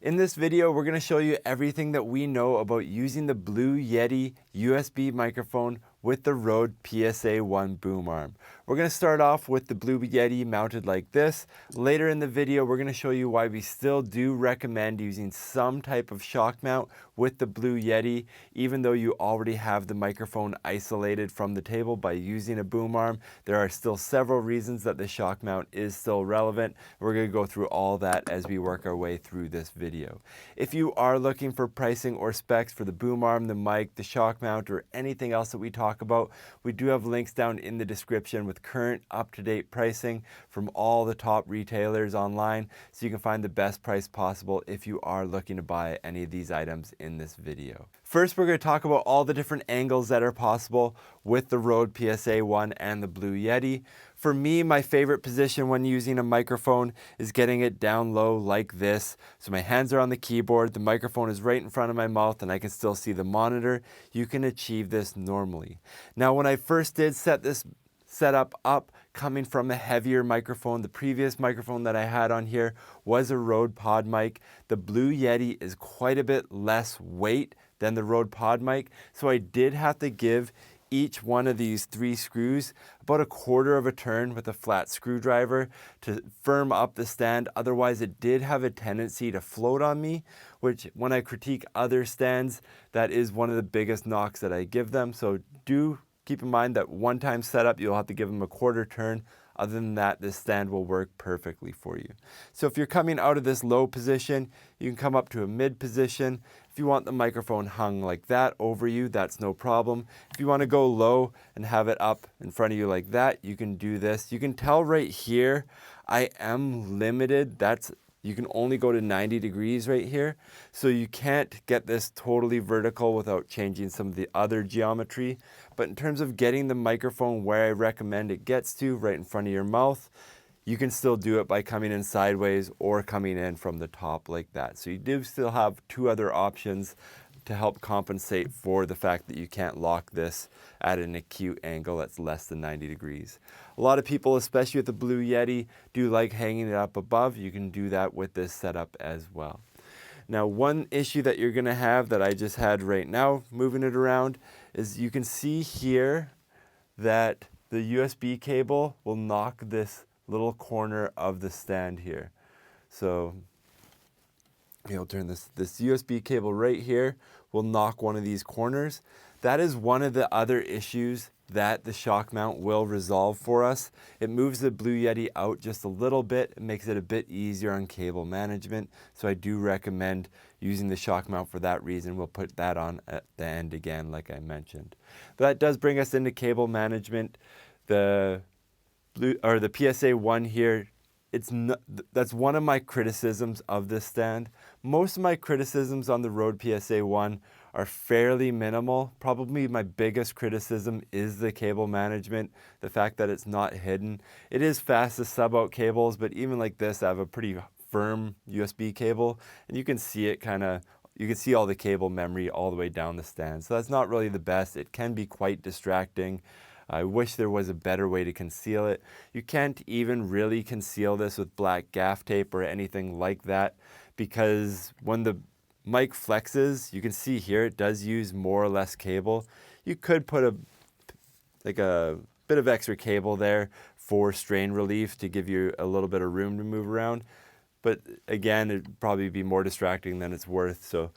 In this video, we're going to show you everything that we know about using the Blue Yeti USB microphone with the Rode PSA1 Boom Arm. We're going to start off with the Blue Yeti mounted like this. Later in the video, we're going to show you why we still do recommend using some type of shock mount with the Blue Yeti, even though you already have the microphone isolated from the table by using a boom arm. There are still several reasons that the shock mount is still relevant. We're going to go through all that as we work our way through this video. If you are looking for pricing or specs for the boom arm, the mic, the shock mount, or anything else that we talk about, we do have links down in the description with current up-to-date pricing from all the top retailers online, so you can find the best price possible if you are looking to buy any of these items in this video. First, we're going to talk about all the different angles that are possible with the Rode PSA1 and the Blue Yeti. For me, my favorite position when using a microphone is getting it down low like this. So my hands are on the keyboard, the microphone is right in front of my mouth, and I can still see the monitor. You can achieve this normally. Now, when I first did set this setup up coming from a heavier microphone, the previous microphone that I had on here was a Rode Pod mic. The Blue Yeti is quite a bit less weight than the Rode Pod mic, so I did have to give each one of these 3 screws about 1/4 of a turn with a flat screwdriver to firm up the stand. Otherwise, it did have a tendency to float on me, which when I critique other stands, that is one of the biggest knocks that I give them. So do keep in mind that one-time setup, you'll have to give them a 1/4 turn. Other than that, this stand will work perfectly for you. So if you're coming out of this low position, you can come up to a mid position. If you want the microphone hung like that over you, that's no problem. If you want to go low and have it up in front of you like that, you can do this. You can tell right here, I am limited. You can only go to 90 degrees right here. So you can't get this totally vertical without changing some of the other geometry. But in terms of getting the microphone where I recommend it gets to, right in front of your mouth, you can still do it by coming in sideways or coming in from the top like that. So you do still have 2 other options to help compensate for the fact that you can't lock this at an acute angle that's less than 90 degrees. A lot of people, especially with the Blue Yeti, do like hanging it up above. You can do that with this setup as well. Now, one issue that you're gonna have that I just had right now, moving it around, is you can see here that the USB cable will knock this little corner of the stand here. So you'll turn this USB cable right here will knock one of these corners. That is one of the other issues that the shock mount will resolve for us. It moves the Blue Yeti out just a little bit. It makes it a bit easier on cable management. So I do recommend using the shock mount for that reason. We'll put that on at the end again, like I mentioned. But that does bring us into cable management. The PSA1 here, that's one of my criticisms of this stand. Most of my criticisms on the Rode PSA1 are fairly minimal. Probably my biggest criticism is the cable management, the fact that it's not hidden. It is fast to sub out cables, but even like this, I have a pretty firm USB cable, and you can see it you can see all the cable memory all the way down the stand. So that's not really the best. It can be quite distracting. I wish there was a better way to conceal it. You can't even really conceal this with black gaff tape or anything like that, because when the mic flexes, you can see here it does use more or less cable. You could put a bit of extra cable there for strain relief to give you a little bit of room to move around. But again, it'd probably be more distracting than it's worth. So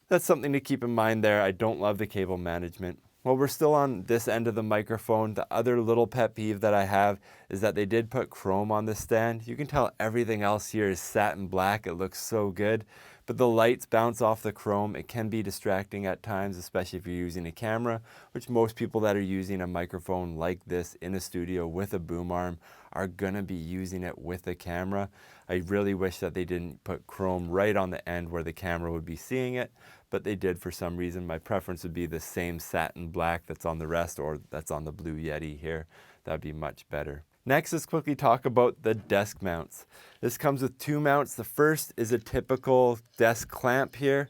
that's something to keep in mind there. I don't love the cable management. While we're still on this end of the microphone, the other little pet peeve that I have is that they did put chrome on the stand. You can tell everything else here is satin black. It looks so good, but the lights bounce off the chrome. It can be distracting at times, especially if you're using a camera, which most people that are using a microphone like this in a studio with a boom arm are gonna be using it with a camera. I really wish that they didn't put chrome right on the end where the camera would be seeing it, but they did for some reason. My preference would be the same satin black that's on the rest or that's on the Blue Yeti here. That'd be much better. Next, let's quickly talk about the desk mounts. This comes with 2 mounts. The first is a typical desk clamp here.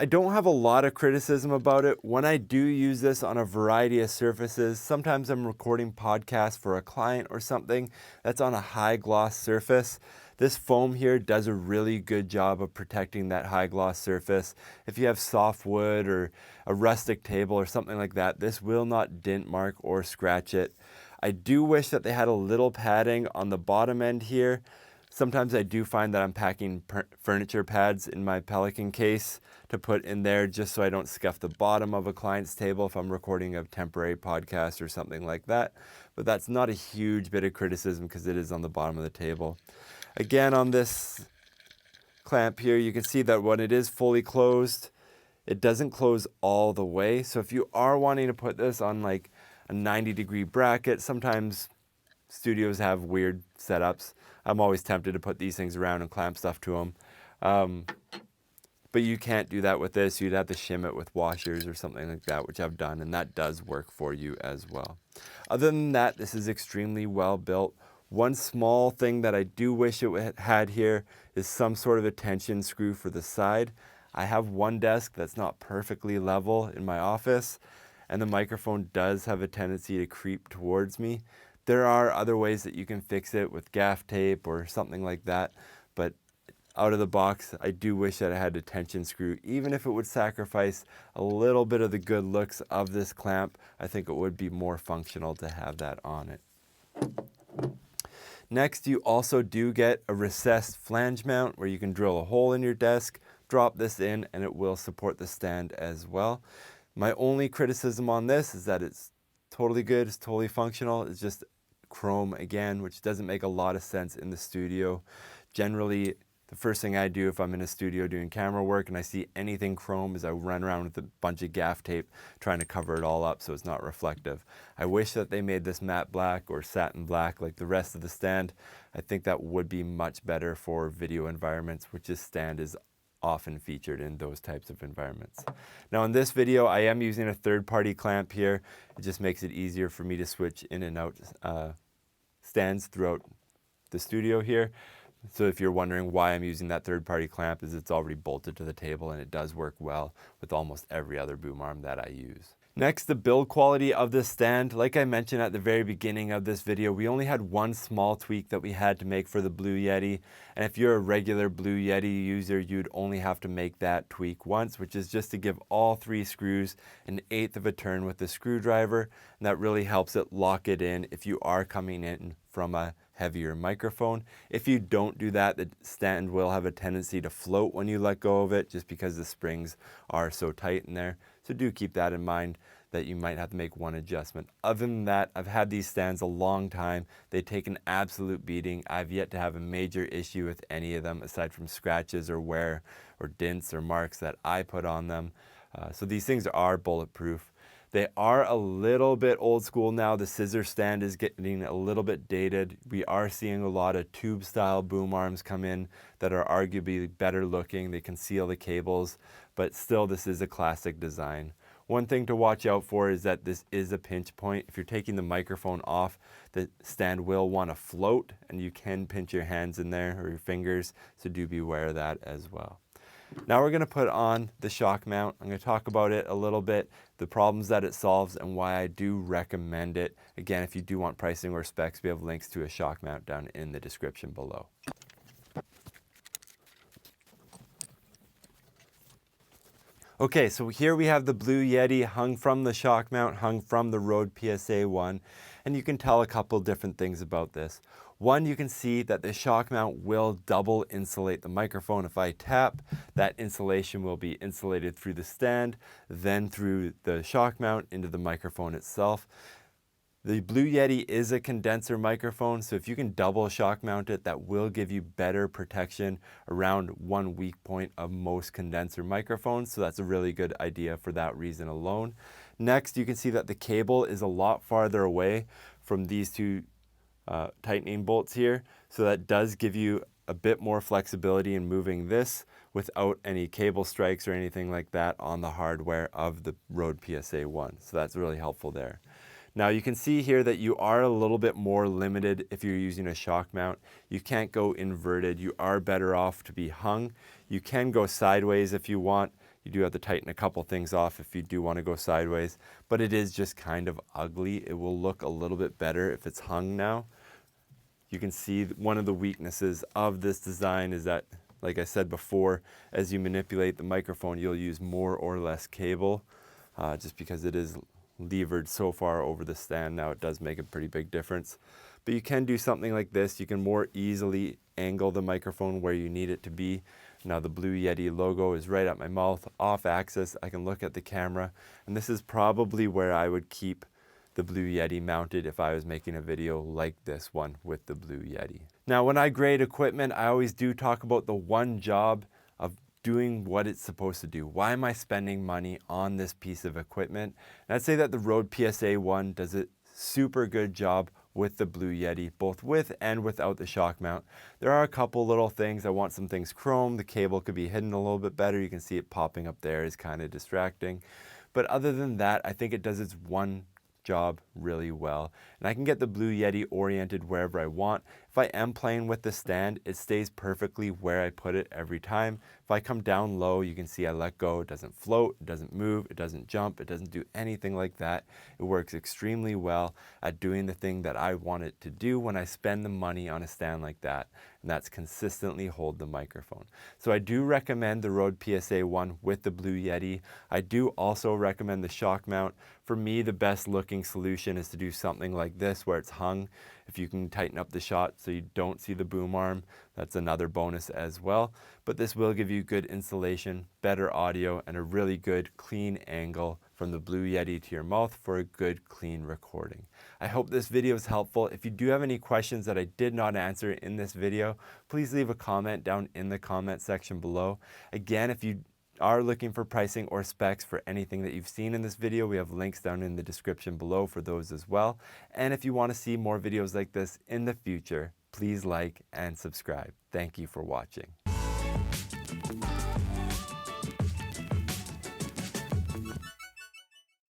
I don't have a lot of criticism about it. When I do use this on a variety of surfaces, sometimes I'm recording podcasts for a client or something that's on a high gloss surface. This foam here does a really good job of protecting that high gloss surface. If you have soft wood or a rustic table or something like that, this will not dent mark or scratch it. I do wish that they had a little padding on the bottom end here. Sometimes I do find that I'm packing furniture pads in my Pelican case to put in there just so I don't scuff the bottom of a client's table if I'm recording a temporary podcast or something like that. But that's not a huge bit of criticism because it is on the bottom of the table. Again, on this clamp here, you can see that when it is fully closed, it doesn't close all the way. So if you are wanting to put this on like a 90-degree bracket, sometimes studios have weird setups. I'm always tempted to put these things around and clamp stuff to them. But you can't do that with this. You'd have to shim it with washers or something like that, which I've done, and that does work for you as well. Other than that, this is extremely well built. One small thing that I do wish it had here is some sort of a tension screw for the side. I have one desk that's not perfectly level in my office, and the microphone does have a tendency to creep towards me. There are other ways that you can fix it with gaff tape or something like that, but out of the box, I do wish that I had a tension screw. Even if it would sacrifice a little bit of the good looks of this clamp, I think it would be more functional to have that on it. Next, you also do get a recessed flange mount where you can drill a hole in your desk, drop this in, and it will support the stand as well. My only criticism on this is that it's totally good, it's totally functional. It's just chrome again, which doesn't make a lot of sense in the studio. Generally, the first thing I do if I'm in a studio doing camera work and I see anything chrome is I run around with a bunch of gaff tape trying to cover it all up so it's not reflective. I wish that they made this matte black or satin black like the rest of the stand. I think that would be much better for video environments, which this stand is often featured in those types of environments. Now in this video, I am using a third-party clamp here. It just makes it easier for me to switch in and out stands throughout the studio here. So if you're wondering why I'm using that third-party clamp, is it's already bolted to the table and it does work well with almost every other boom arm that I use. Next, the build quality of this stand. Like I mentioned at the very beginning of this video, we only had one small tweak that we had to make for the Blue Yeti. And if you're a regular Blue Yeti user, you'd only have to make that tweak once, which is just to give all 3 screws an 1/8 of a turn with the screwdriver. And that really helps it lock it in if you are coming in from a heavier microphone. If you don't do that, the stand will have a tendency to float when you let go of it just because the springs are so tight in there. So do keep that in mind that you might have to make one adjustment. Other than that, I've had these stands a long time. They take an absolute beating. I've yet to have a major issue with any of them aside from scratches or wear or dents or marks that I put on them. So these things are bulletproof. They are a little bit old school now. The scissor stand is getting a little bit dated. We are seeing a lot of tube style boom arms come in that are arguably better looking. They conceal the cables, but still this is a classic design. One thing to watch out for is that this is a pinch point. If you're taking the microphone off, the stand will want to float and you can pinch your hands in there or your fingers, so do beware of that as well. Now we're going to put on the shock mount. I'm going to talk about it a little bit, the problems that it solves, and why I do recommend it. Again, if you do want pricing or specs, we have links to a shock mount down in the description below. Okay, so here we have the Blue Yeti hung from the shock mount, hung from the Rode PSA1, and you can tell a couple different things about this. One, you can see that the shock mount will double insulate the microphone. If I tap, that insulation will be insulated through the stand, then through the shock mount into the microphone itself. The Blue Yeti is a condenser microphone, so if you can double shock mount it, that will give you better protection around one weak point of most condenser microphones, so that's a really good idea for that reason alone. Next, you can see that the cable is a lot farther away from these two tightening bolts here, so that does give you a bit more flexibility in moving this without any cable strikes or anything like that on the hardware of the Rode PSA1, so that's really helpful there. Now you can see here that you are a little bit more limited if you're using a shock mount. You can't go inverted. You are better off to be hung. You can go sideways if you want. You do have to tighten a couple things off if you do want to go sideways, but it is just kind of ugly. It will look a little bit better if it's hung now. You can see one of the weaknesses of this design is that, like I said before, as you manipulate the microphone, you'll use more or less cable just because it is levered so far over the stand. Now it does make a pretty big difference. But you can do something like this. You can more easily angle the microphone where you need it to be. Now the Blue Yeti logo is right at my mouth, off axis. I can look at the camera, and this is probably where I would keep the Blue Yeti mounted if I was making a video like this one with the Blue Yeti. Now when I grade equipment, I always do talk about the one job of doing what it's supposed to do. Why am I spending money on this piece of equipment? And I'd say that the Rode PSA1 does a super good job with the Blue Yeti, both with and without the shock mount. There are a couple little things. I want some things chrome. The cable could be hidden a little bit better. You can see it popping up there is kind of distracting. But other than that, I think it does its one job really well. And I can get the Blue Yeti oriented wherever I want. If I am playing with the stand, it stays perfectly where I put it every time. If I come down low, you can see I let go. It doesn't float, it doesn't move, it doesn't jump, it doesn't do anything like that. It works extremely well at doing the thing that I want it to do when I spend the money on a stand like that, and that's consistently hold the microphone. So I do recommend the Rode PSA1 with the Blue Yeti. I do also recommend the shock mount. For me, the best looking solution is to do something like this where it's hung. If you can tighten up the shot so you don't see the boom arm, that's another bonus as well. But this will give you good insulation, better audio, and a really good clean angle from the Blue Yeti to your mouth for a good clean recording. I hope this video is helpful. If you do have any questions that I did not answer in this video, please leave a comment down in the comment section below. Again, if you are looking for pricing or specs for anything that you've seen in this video, we have links down in the description below for those as well. And if you want to see more videos like this in the future, please like and subscribe. Thank you for watching.